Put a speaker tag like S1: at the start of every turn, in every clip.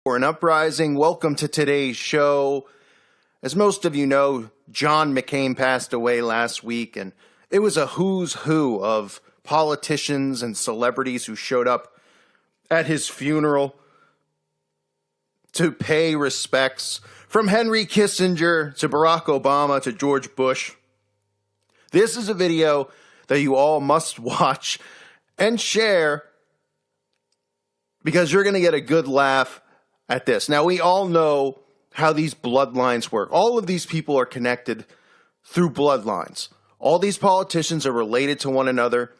S1: For an uprising, welcome to today's show. As most of you know, John McCain passed away last week, and it was a who's who of politicians and celebrities who showed up at his funeral to pay respects, from Henry Kissinger to Barack Obama to George Bush. This is a video that you all must watch and share because you're going to get a good laugh at this. Now, we all know how these bloodlines work. All of these people are connected through bloodlines. All these politicians are related to one another.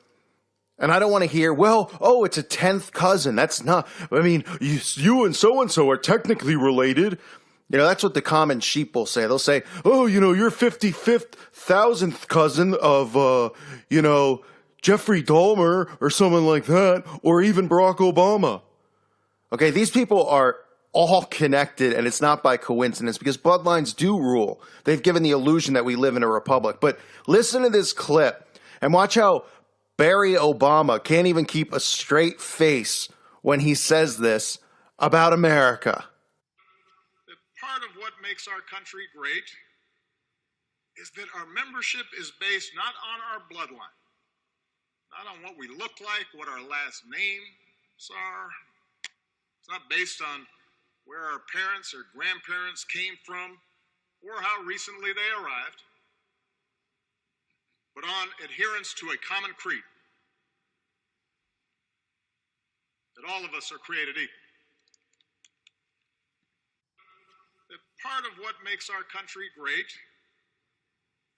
S1: And I don't want to hear, well, oh, it's a 10th cousin. That's not, I mean, you and so are technically related. You know, that's what the common sheep will say. They'll say, oh, you know, you're 55th, 1000th cousin of, Jeffrey Dahmer or someone like that, or even Barack Obama. Okay, these people are all connected, and it's not by coincidence because bloodlines do rule. They've given the illusion that we live in a republic. But listen to this clip and watch how Barry Obama can't even keep a straight face when he says this about America.
S2: That part of what makes our country great is that our membership is based not on our bloodline, not on what we look like, what our last names are. It's not based on where our parents or grandparents came from or how recently they arrived, but on adherence to a common creed, that all of us are created equal. That part of what makes our country great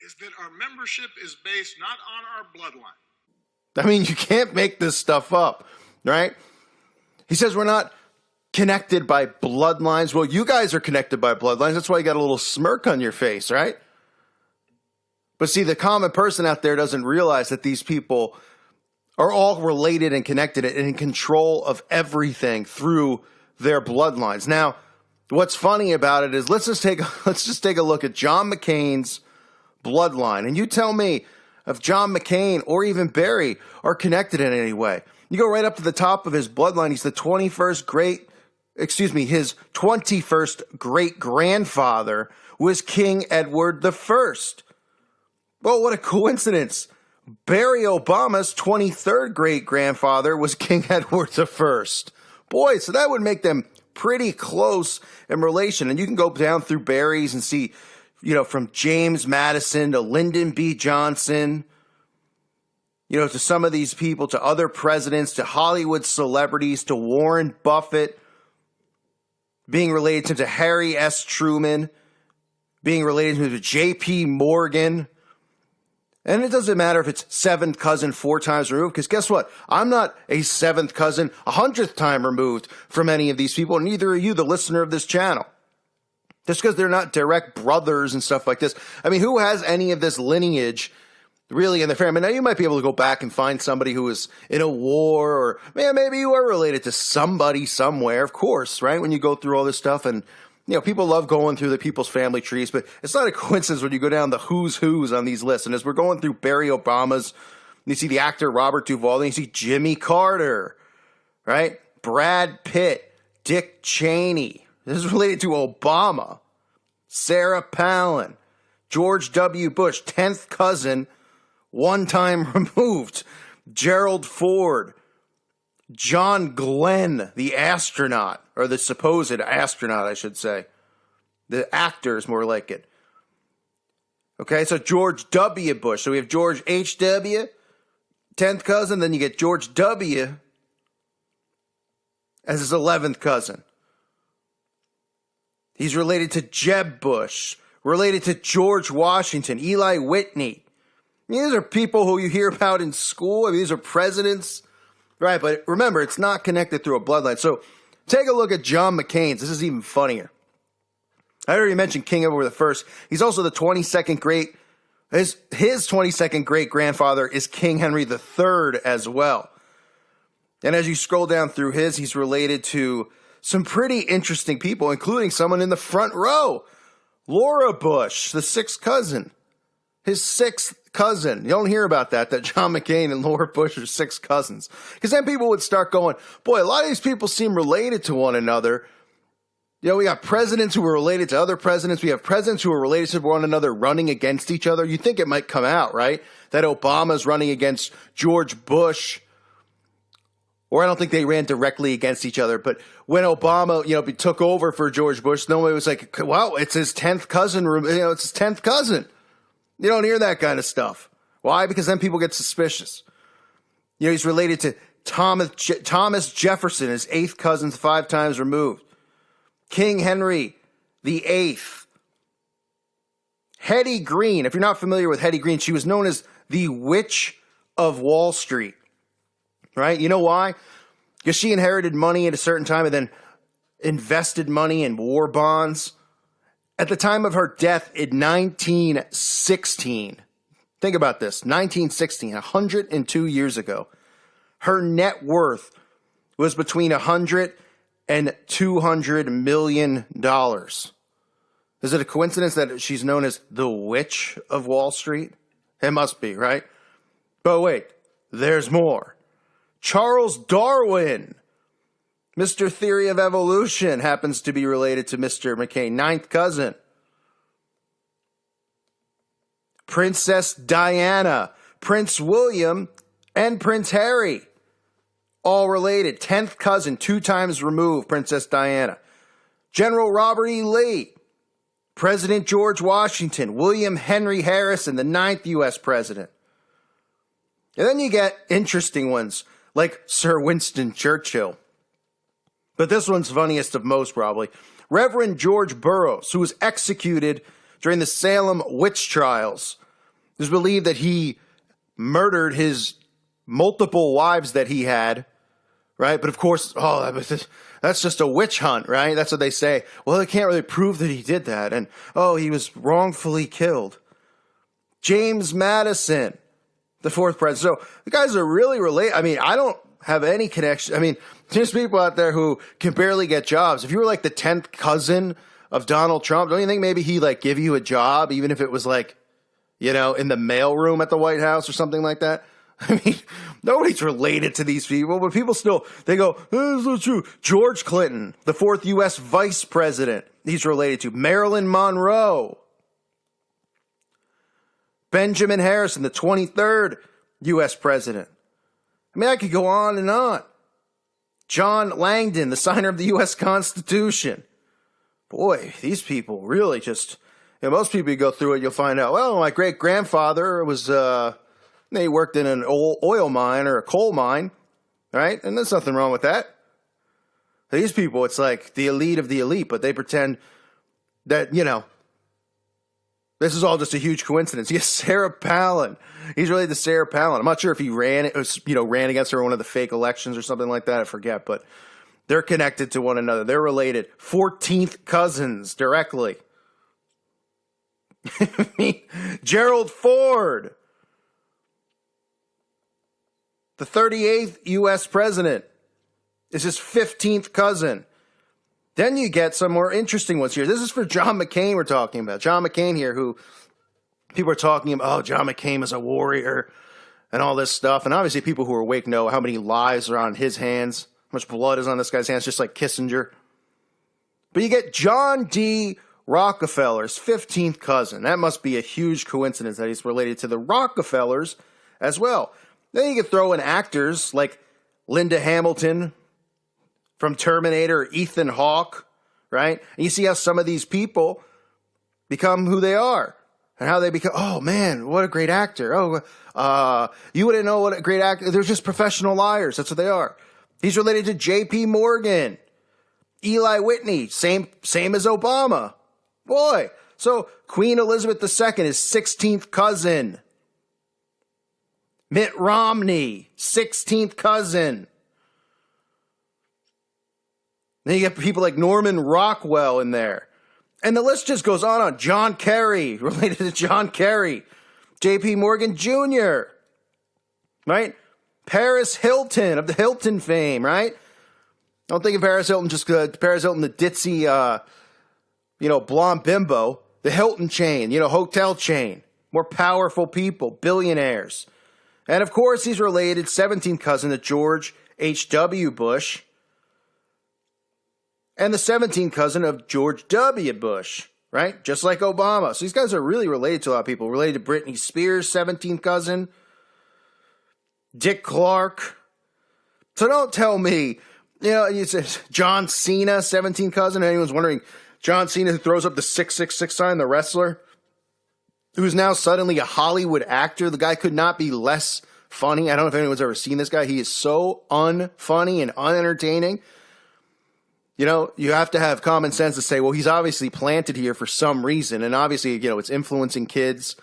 S2: is that our membership is based not on our bloodline.
S1: I mean, you can't make this stuff up, right? He says we're not connected by bloodlines. Well, you guys are connected by bloodlines. That's why you got a little smirk on your face, right? But see, the common person out there doesn't realize that these people are all related and connected and in control of everything through their bloodlines. Now, what's funny about it is let's just take a look at John McCain's bloodline, and you tell me if John McCain or even Barry are connected in any way. You go right up to the top of his bloodline. He's his 21st great-grandfather was King Edward I. Well, what a coincidence. Barry Obama's 23rd great-grandfather was King Edward I. Boy, so that would make them pretty close in relation. And you can go down through Barry's and see, from James Madison to Lyndon B. Johnson, to some of these people, to other presidents, to Hollywood celebrities, to Warren Buffett, being related to Harry S. Truman, being related to J.P. Morgan. And it doesn't matter if it's 7th cousin 4 times removed, because guess what? I'm not a 7th cousin 100th time removed from any of these people, and neither are you, the listener of this channel. Just because they're not direct brothers and stuff like this. I mean, who has any of this lineage really in their family? Now, you might be able to go back and find somebody who was in a war, or maybe you are related to somebody somewhere, of course, right? When you go through all this stuff, and people love going through the people's family trees, but it's not a coincidence when you go down the who's on these lists. And as we're going through Barry Obama's, you see the actor Robert Duvall, then you see Jimmy Carter, right? Brad Pitt, Dick Cheney. This is related to Obama, Sarah Palin, George W. Bush, 10th cousin, 1 time removed, Gerald Ford, John Glenn, the astronaut, or the supposed astronaut, I should say. The actor is more like it. Okay, so George W. Bush. So we have George H.W., 10th cousin, then you get George W. as his 11th cousin. He's related to Jeb Bush, related to George Washington, Eli Whitney. These are people who you hear about in school. I mean, these are presidents, right? But remember, it's not connected through a bloodline. So take a look at John McCain's. This is even funnier. I already mentioned King Edward I. He's also the 22nd great. His 22nd great-grandfather is King Henry III as well. And as you scroll down through he's related to some pretty interesting people, including someone in the front row, Laura Bush, the 6th cousin. His 6th cousin. You don't hear about that John McCain and Laura Bush are 6th cousins. Because then people would start going, boy, a lot of these people seem related to one another. You know, we got presidents who are related to other presidents. We have presidents who are related to one another running against each other. You think it might come out, right? That Obama's running against George Bush. Or I don't think they ran directly against each other. But when Obama, took over for George Bush, nobody was like, wow, it's his 10th cousin. It's his 10th cousin. You don't hear that kind of stuff. Why? Because then people get suspicious. He's related to Thomas Jefferson, his 8th cousin, 5 times removed. King Henry VIII. Hetty Green. If you're not familiar with Hetty Green, she was known as the Witch of Wall Street. Right? You know why? Because she inherited money at a certain time and then invested money in war bonds. At the time of her death in 1916, think about this, 1916, 102 years ago, her net worth was between $100 and $200 million. Is it a coincidence that she's known as the Witch of Wall Street? It must be, right? But wait, there's more. Charles Darwin, Mr. Theory of Evolution, happens to be related to Mr. McCain, 9th cousin. Princess Diana, Prince William, and Prince Harry, all related. 10th cousin, 2 times removed, Princess Diana. General Robert E. Lee, President George Washington, William Henry Harrison, the 9th U.S. president. And then you get interesting ones, like Sir Winston Churchill. But this one's funniest of most, probably. Reverend George Burroughs, who was executed during the Salem witch trials. It was believed that he murdered his multiple wives that he had, right? But of course, that's just a witch hunt, right? That's what they say. Well, they can't really prove that he did that. And, he was wrongfully killed. James Madison, the 4th president. So the guys are really related. I mean, I don't have any connection. I mean, there's people out there who can barely get jobs. If you were like the 10th cousin of Donald Trump, don't you think maybe he give you a job, even if it was in the mailroom at the White House or something like that? I mean, nobody's related to these people, but people still, they go, that's not true. George Clinton, the 4th U.S. vice president, he's related to. Marilyn Monroe. Benjamin Harrison, the 23rd U.S. president. I mean, I could go on and on. John Langdon, the signer of the U.S. Constitution. Boy, these people really just, most people you go through it, you'll find out, well, my great-grandfather was, he worked in an oil mine or a coal mine, right? And there's nothing wrong with that. These people, it's like the elite of the elite, but they pretend that, this is all just a huge coincidence. Yes, Sarah Palin. He's related to Sarah Palin. I'm not sure if he ran against her in one of the fake elections or something like that. I forget, but they're connected to one another. They're related. 14th cousins directly. Gerald Ford, the 38th U.S. president, is his 15th cousin. Then you get some more interesting ones here. This is for John McCain we're talking about. John McCain here, who people are talking about, John McCain is a warrior and all this stuff. And obviously people who are awake know how many lives are on his hands, how much blood is on this guy's hands, just like Kissinger. But you get John D. Rockefeller's 15th cousin. That must be a huge coincidence that he's related to the Rockefellers as well. Then you could throw in actors like Linda Hamilton from Terminator, Ethan Hawke, right? And you see how some of these people become who they are and how they become, oh man, what a great actor. You wouldn't know what a great actor, they're just professional liars. That's what they are. He's related to J.P. Morgan, Eli Whitney, same as Obama. Boy, so Queen Elizabeth II is 16th cousin. Mitt Romney, 16th cousin. Then you get people like Norman Rockwell in there. And the list just goes on. John Kerry, related to John Kerry. J.P. Morgan Jr., right? Paris Hilton of the Hilton fame, right? Don't think of Paris Hilton just Paris Hilton, the ditzy, blonde bimbo. The Hilton chain, hotel chain. More powerful people, billionaires. And of course, he's related, 17th cousin to George H.W. Bush. and the 17th cousin of George W. Bush, right? Just like Obama. So these guys are really related to a lot of people. Related to Britney Spears, 17th cousin. Dick Clark. So don't tell me, it's John Cena, 17th cousin. Anyone's wondering, John Cena, who throws up the 666 sign, the wrestler, who's now suddenly a Hollywood actor. The guy could not be less funny. I don't know if anyone's ever seen this guy. He is so unfunny and unentertaining. You have to have common sense to say, well, he's obviously planted here for some reason. And obviously, it's influencing kids.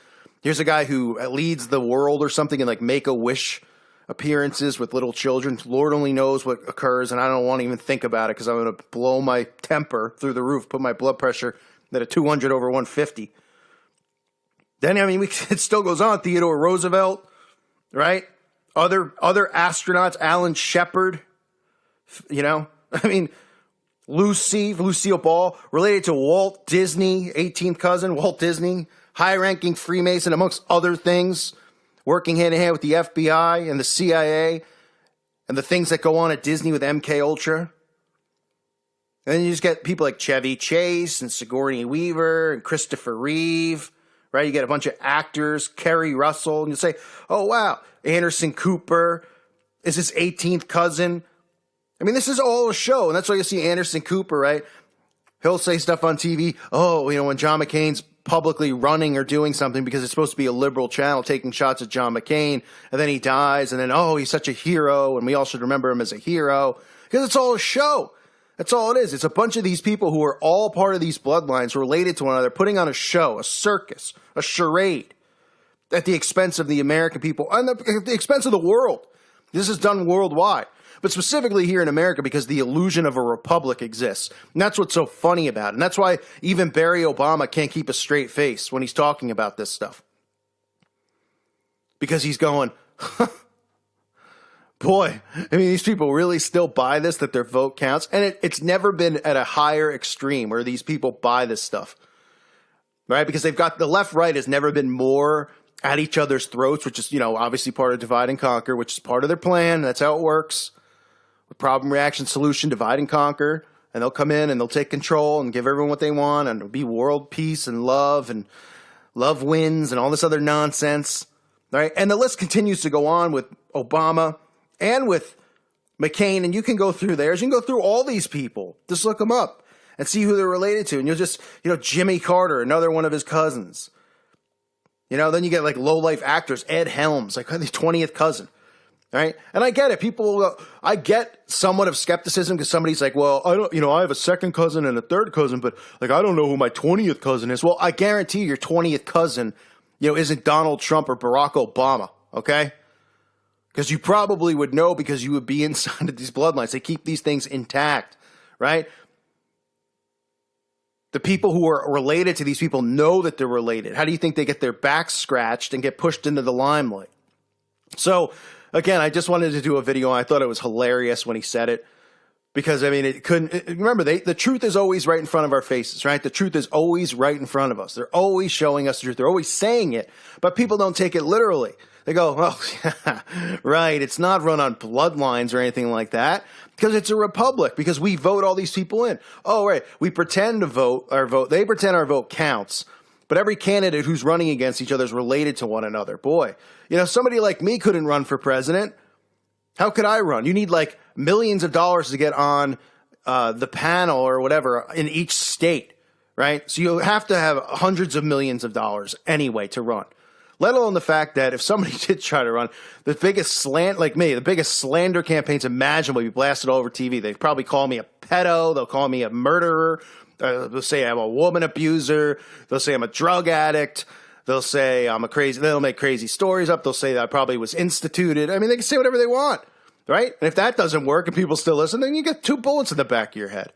S1: Here's a guy who leads the world or something in like Make-A-Wish appearances with little children. Lord only knows what occurs, and I don't want to even think about it because I'm going to blow my temper through the roof, put my blood pressure at a 200 over 150. Then, it still goes on. Theodore Roosevelt, right? Other astronauts, Alan Shepard, Lucille Ball, related to Walt Disney, 18th cousin, Walt Disney, high-ranking Freemason, amongst other things, working hand-in-hand with the FBI and the CIA and the things that go on at Disney with MK Ultra. And then you just get people like Chevy Chase and Sigourney Weaver and Christopher Reeve, right? You get a bunch of actors, Kerry Russell, and you say, oh, wow, Anderson Cooper is his 18th cousin. This is all a show, and that's why you see Anderson Cooper, right? He'll say stuff on TV, when John McCain's publicly running or doing something because it's supposed to be a liberal channel taking shots at John McCain, and then he dies, and then, he's such a hero, and we all should remember him as a hero, because it's all a show. That's all it is. It's a bunch of these people who are all part of these bloodlines related to one another, putting on a show, a circus, a charade, at the expense of the American people, and at the expense of the world. This is done worldwide. But specifically here in America, because the illusion of a republic exists. And that's what's so funny about it. And that's why even Barry Obama can't keep a straight face when he's talking about this stuff. Because he's going, boy, these people really still buy this, that their vote counts. And it's never been at a higher extreme where these people buy this stuff. Right? Because they've got, the left-right has never been more at each other's throats, which is, obviously part of divide and conquer, which is part of their plan. That's how it works. Problem, reaction, solution, divide and conquer, and they'll come in and they'll take control and give everyone what they want, and it'll be world peace and love wins and all this other nonsense, right? And the list continues to go on with Obama and with McCain, and you can go through theirs. You can go through all these people. Just look them up and see who they're related to, and you'll just, Jimmy Carter, another one of his cousins. Then you get like low-life actors, Ed Helms, like his 20th cousin. Right? And I get it. I get somewhat of skepticism because somebody's like, well, I have a second cousin and a third cousin, but like, I don't know who my 20th cousin is. Well, I guarantee your 20th cousin, isn't Donald Trump or Barack Obama. Okay. Because you probably would know because you would be inside of these bloodlines. They keep these things intact, right? The people who are related to these people know that they're related. How do you think they get their backs scratched and get pushed into the limelight? So, again, I just wanted to do a video, and I thought it was hilarious when he said it. Because, it couldn't... Remember, the truth is always right in front of our faces, right? The truth is always right in front of us. They're always showing us the truth. They're always saying it, but people don't take it literally. They go, oh, right, it's not run on bloodlines or anything like that, because it's a republic, because we vote all these people in. Oh, right, we pretend to vote our vote. They pretend our vote counts. But every candidate who's running against each other is related to one another. Boy, somebody like me couldn't run for president. How could I run? You need like millions of dollars to get on the panel or whatever in each state, right? So you have to have hundreds of millions of dollars anyway to run. Let alone the fact that if somebody did try to run, the biggest slander campaigns imaginable, be blasted all over TV. They'd probably call me a pedo. They'll call me a murderer. They'll say I'm a woman abuser. They'll say I'm a drug addict. They'll say I'm a crazy. They'll make crazy stories up. They'll say that I probably was instituted. They can say whatever they want, right? And if that doesn't work and people still listen, then you get 2 bullets in the back of your head.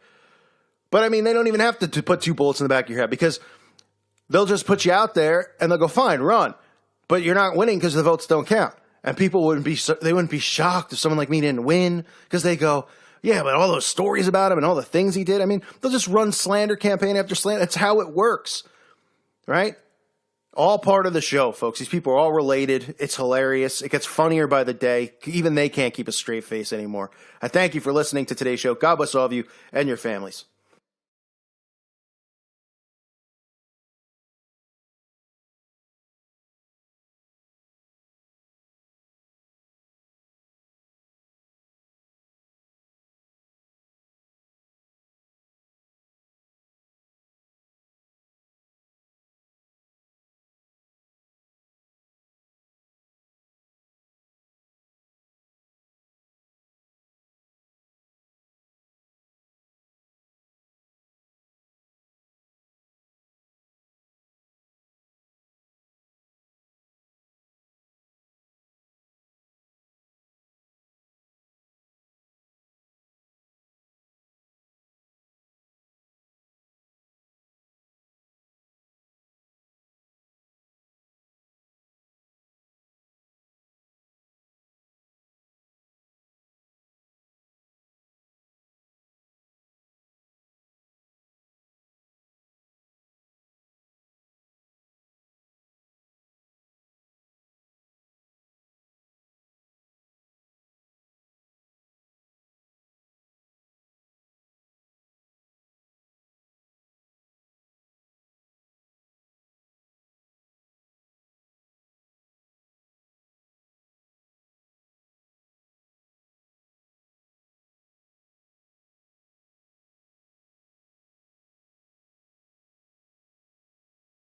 S1: But they don't even have to put 2 bullets in the back of your head because they'll just put you out there and they'll go, fine, run. But you're not winning because the votes don't count. And people wouldn't be shocked if someone like me didn't win because they go, yeah, but all those stories about him and all the things he did. They'll just run slander campaign after slander. That's how it works, right? All part of the show, folks. These people are all related. It's hilarious. It gets funnier by the day. Even they can't keep a straight face anymore. I thank you for listening to today's show. God bless all of you and your families.